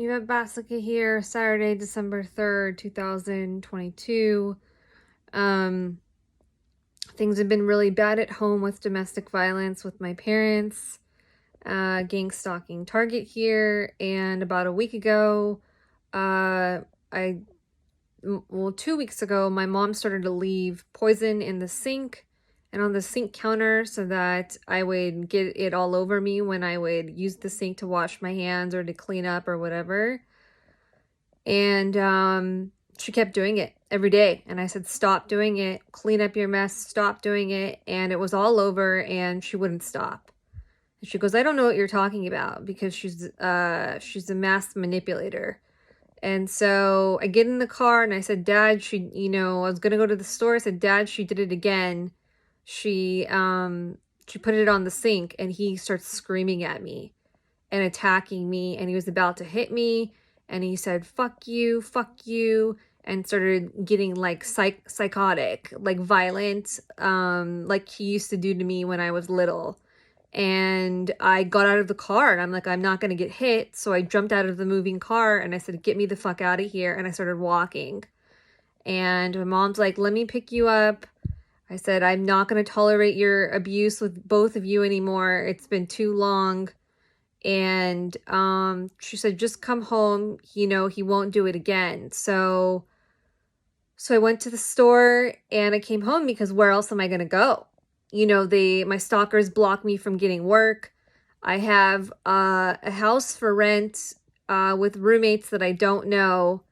Yvette Basica here, Saturday, December 3rd, 2022. Um, Things have been really bad at home with domestic violence with my parents, gang stalking Target here, and about a week ago, uh, I, 2 weeks ago, my mom started to leave poison in the sink and on the sink counter so that I would get it all over me when I would use the sink to wash my hands or to clean up or whatever. And she kept doing it every day. And I said, stop doing it, clean up your mess, stop doing it. And it was all over and she wouldn't stop. And she goes, I don't know what you're talking about, because she's a mass manipulator. And so I get in the car and I said, Dad, I was gonna go to the store. I said, Dad, she did it again. She put it on the sink, and he starts screaming at me and attacking me, and he was about to hit me, and he said, fuck you, and started getting like psychotic, like violent, like he used to do to me when I was little. And I got out of the car and I'm like, I'm not going to get hit. So I jumped out of the moving car and I said, get me the fuck out of here. And I started walking. And my mom's like, let me pick you up. I said, I'm not going to tolerate your abuse with both of you anymore. It's been too long. And she said, just come home. He won't do it again. So I went to the store and I came home, because where else am I going to go? My stalkers block me from getting work. I have a house for rent with roommates that I don't know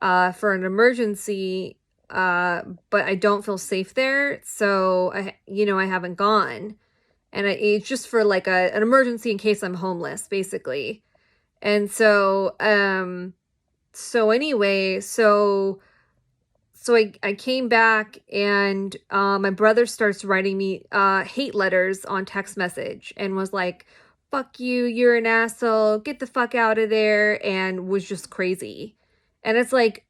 for an emergency, but I don't feel safe there. So I haven't gone. And it's just for like an emergency in case I'm homeless, basically. And so I came back, and my brother starts writing me hate letters on text message and was like, fuck you, you're an asshole, get the fuck out of there, and was just crazy. And it's like,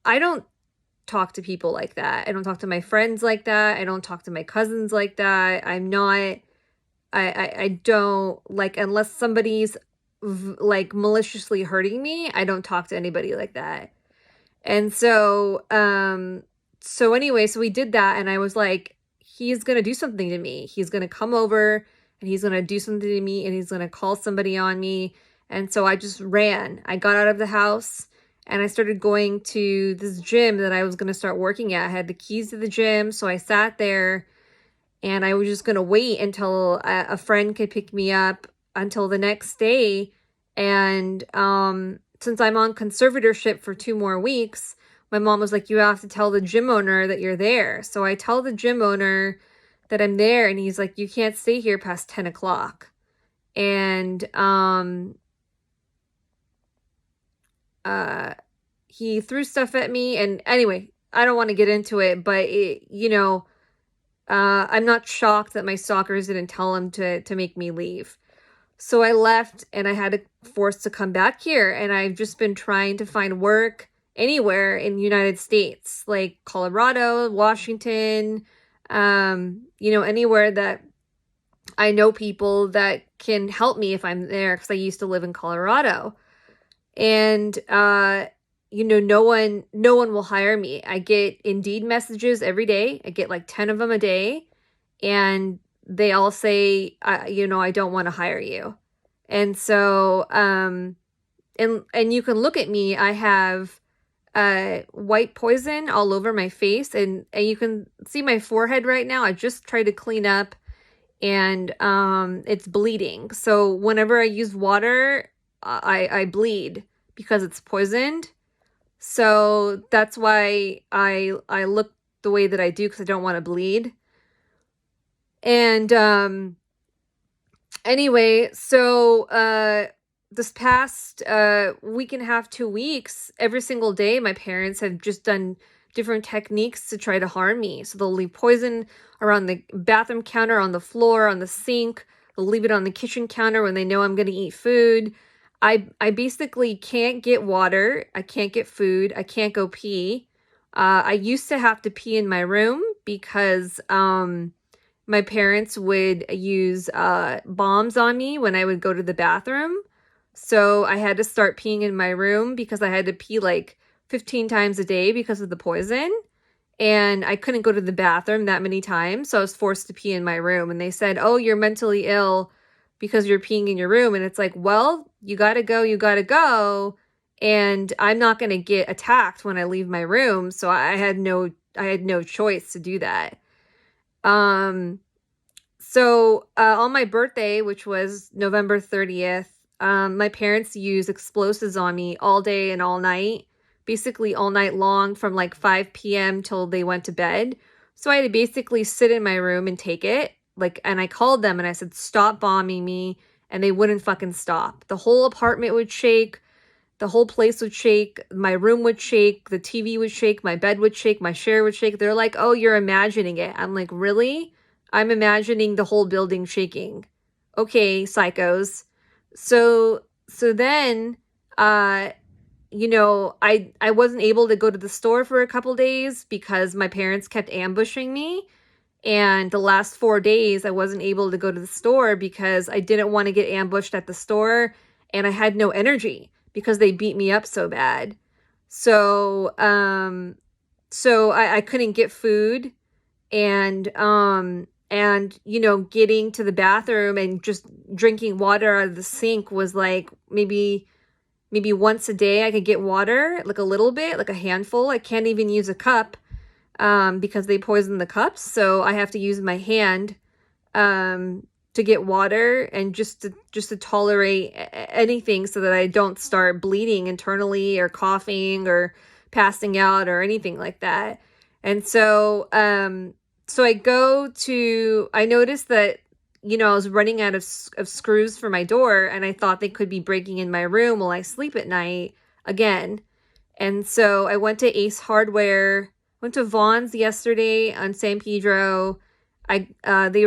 I don't talk to people like that. I don't talk to my friends like that. I don't talk to my cousins like that. I don't, like, unless somebody's like maliciously hurting me, I don't talk to anybody like that. And so we did that, and I was like, he's going to do something to me. He's going to come over and he's going to do something to me, and he's going to call somebody on me. And so I just ran. I got out of the house and I started going to this gym that I was going to start working at. I had the keys to the gym. So I sat there and I was just going to wait until a friend could pick me up until the next day. And, since I'm on conservatorship for 2 more weeks, my mom was like, you have to tell the gym owner that you're there. So I tell the gym owner that I'm there, and he's like, you can't stay here past 10 o'clock. And he threw stuff at me. And anyway, I don't want to get into it, but I'm not shocked that my stalkers didn't tell him to make me leave. So I left, and I had to force to come back here, and I've just been trying to find work anywhere in the United States, like Colorado, Washington, anywhere that I know people that can help me if I'm there, because I used to live in Colorado. And no one will hire me. I get Indeed messages every day. I get like 10 of them a day, and they all say, I don't want to hire you. And so, and you can look at me, I have white poison all over my face, and you can see my forehead right now. I just tried to clean up, and it's bleeding. So whenever I use water, I bleed because it's poisoned. So that's why I look the way that I do, because I don't want to bleed. And anyway, so this past week and a half, 2 weeks, every single day, my parents have just done different techniques to try to harm me. So they'll leave poison around the bathroom counter, on the floor, on the sink. They'll leave it on the kitchen counter when they know I'm going to eat food. I basically can't get water. I can't get food. I can't go pee. I used to have to pee in my room because my parents would use bombs on me when I would go to the bathroom. So I had to start peeing in my room because I had to pee like 15 times a day because of the poison. And I couldn't go to the bathroom that many times, so I was forced to pee in my room. And they said, oh, you're mentally ill because you're peeing in your room. And it's like, well, you gotta go, you gotta go. And I'm not gonna get attacked when I leave my room. So I had no choice to do that. So on my birthday, which was November 30th, my parents used explosives on me all day and all night, basically all night long from like 5 p.m. till they went to bed. So I had to basically sit in my room and take it. Like, and I called them and I said, stop bombing me. And they wouldn't fucking stop. The whole apartment would shake. The whole place would shake. My room would shake. The TV would shake. My bed would shake. My chair would shake. They're like, oh, you're imagining it. I'm like, really? I'm imagining the whole building shaking. Okay, psychos. So then, you know, I wasn't able to go to the store for a couple days because my parents kept ambushing me. And the last 4 days, I wasn't able to go to the store because I didn't want to get ambushed at the store. And I had no energy because they beat me up so bad. So, I couldn't get food. And, you know, getting to the bathroom and just drinking water out of the sink was like maybe once a day I could get water, like a little bit, like a handful. I can't even use a cup because they poison the cups. So I have to use my hand to get water and just to tolerate anything so that I don't start bleeding internally or coughing or passing out or anything like that. And so I noticed that, you know, I was running out of screws for my door and I thought they could be breaking in my room while I sleep at night again. And so I went to Ace Hardware, went to Vaughn's yesterday on San Pedro. They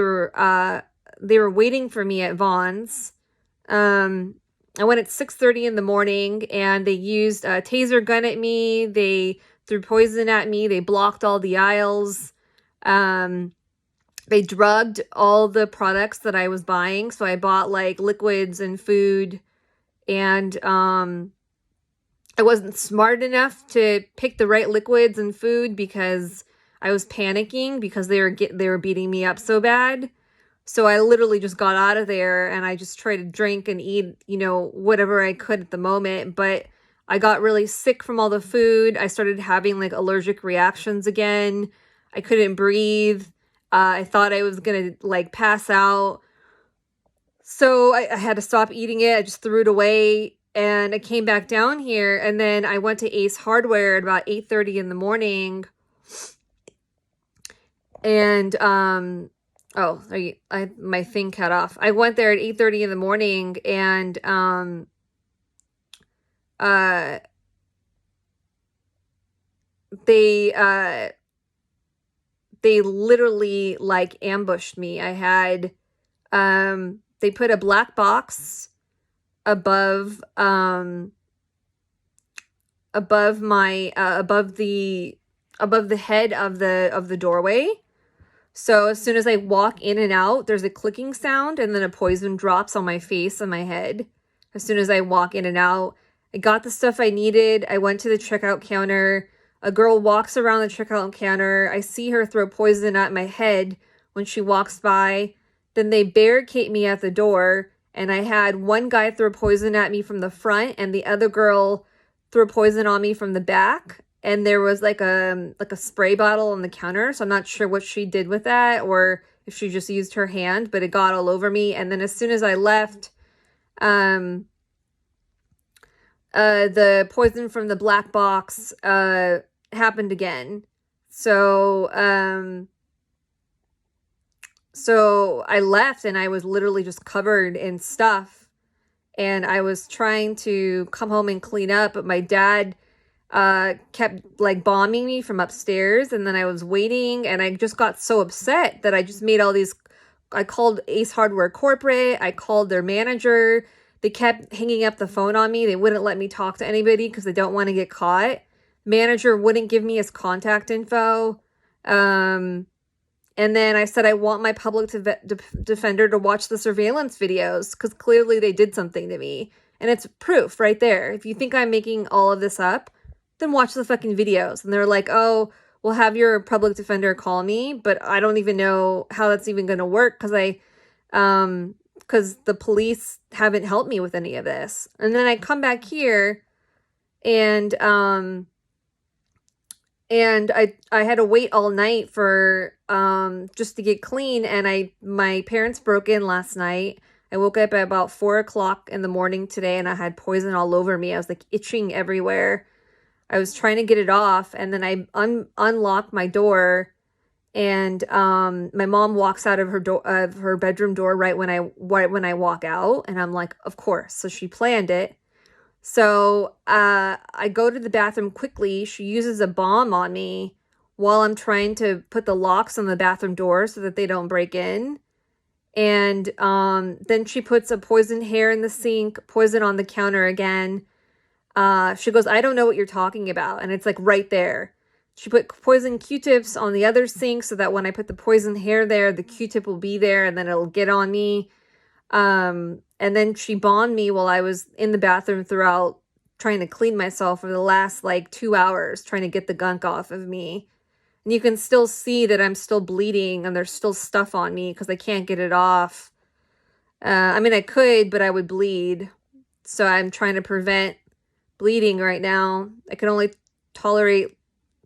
were waiting for me at Vaughn's. I went at 6:30 in the morning and they used a taser gun at me. They threw poison at me. They blocked all the aisles. They drugged all the products that I was buying. So I bought like liquids and food, and I wasn't smart enough to pick the right liquids and food because I was panicking because they were beating me up so bad. So I literally just got out of there and I just tried to drink and eat, you know, whatever I could at the moment. But I got really sick from all the food. I started having like allergic reactions again. I couldn't breathe. I thought I was gonna like pass out. So I had to stop eating it. I just threw it away. And I came back down here and then I went to Ace Hardware at about 8:30 in the morning. And, my thing cut off. I went there at 8:30 in the morning and, they literally like ambushed me. I had, they put a black box above my above the head of the doorway. So as soon as I walk in and out, there's a clicking sound and then a poison drops on my face and my head. As soon as I walk in and out, I got the stuff I needed. I went to the checkout counter. A girl walks around the checkout counter. I see her throw poison at my head when she walks by. Then they barricade me at the door. And I had one guy throw poison at me from the front and the other girl threw poison on me from the back. And there was like a spray bottle on the counter. So I'm not sure what she did with that or if she just used her hand, but it got all over me. And then as soon as I left, the poison from the black box happened again. So I left and I was literally just covered in stuff. And I was trying to come home and clean up, but my dad kept like bombing me from upstairs. And then I was waiting and I just got so upset that I just made all these. I called Ace Hardware Corporate. I called their manager. They kept hanging up the phone on me. They wouldn't let me talk to anybody because they don't want to get caught. Manager wouldn't give me his contact info. And then I said, I want my public defender to watch the surveillance videos because clearly they did something to me. And it's proof right there. If you think I'm making all of this up, then watch the fucking videos. And they're like, oh, we'll have your public defender call me, but I don't even know how that's even going to work because the police haven't helped me with any of this. And then I come back here and I had to wait all night for just to get clean, and my parents broke in last night. I woke up at about 4 o'clock in the morning today, and I had poison all over me. I was like itching everywhere. I was trying to get it off, and then I unlocked my door, and my mom walks out of her bedroom door right when I walk out, and I'm like, of course. So she planned it. So I go to the bathroom quickly. She uses a bomb on me while I'm trying to put the locks on the bathroom door so that they don't break in. And then she puts a poisoned hair in the sink, poison on the counter again. She goes, I don't know what you're talking about. And it's like right there. She put poison Q-tips on the other sink so that when I put the poison hair there, the Q-tip will be there and then it'll get on me. And then she bombed me while I was in the bathroom throughout trying to clean myself for the last like 2 hours, trying to get the gunk off of me. And you can still see that I'm still bleeding and there's still stuff on me because I can't get it off. I mean, I could, but I would bleed. So I'm trying to prevent bleeding right now. I can only tolerate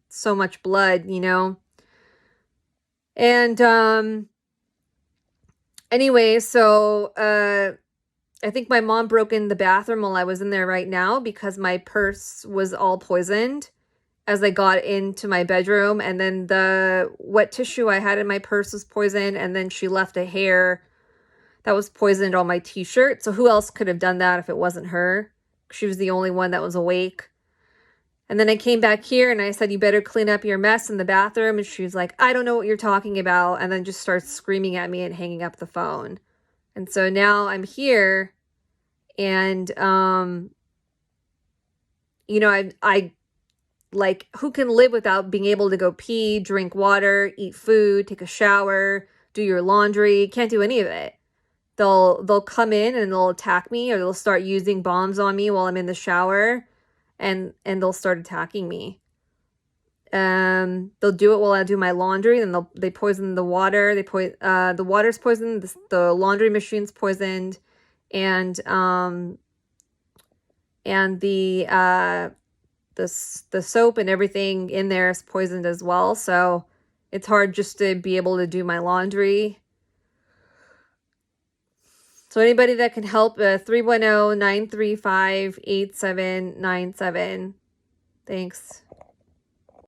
so much blood, you know? And, anyway, so, I think my mom broke in the bathroom while I was in there right now because my purse was all poisoned as I got into my bedroom. And then the wet tissue I had in my purse was poisoned. And then she left a hair that was poisoned on my t-shirt. So who else could have done that if it wasn't her? She was the only one that was awake. And then I came back here and I said, you better clean up your mess in the bathroom. And she was like, I don't know what you're talking about. And then just starts screaming at me and hanging up the phone. And so now I'm here and, you know, I like, who can live without being able to go pee, drink water, eat food, take a shower, do your laundry? Can't do any of it. They'll come in and they'll attack me, or they'll start using bombs on me while I'm in the shower, and they'll start attacking me. They'll do it while I do my laundry, and they poison the water. The water's poisoned. The laundry machine's poisoned, and the soap and everything in there is poisoned as well. So it's hard just to be able to do my laundry. So anybody that can help, 310-935-8797. Thanks.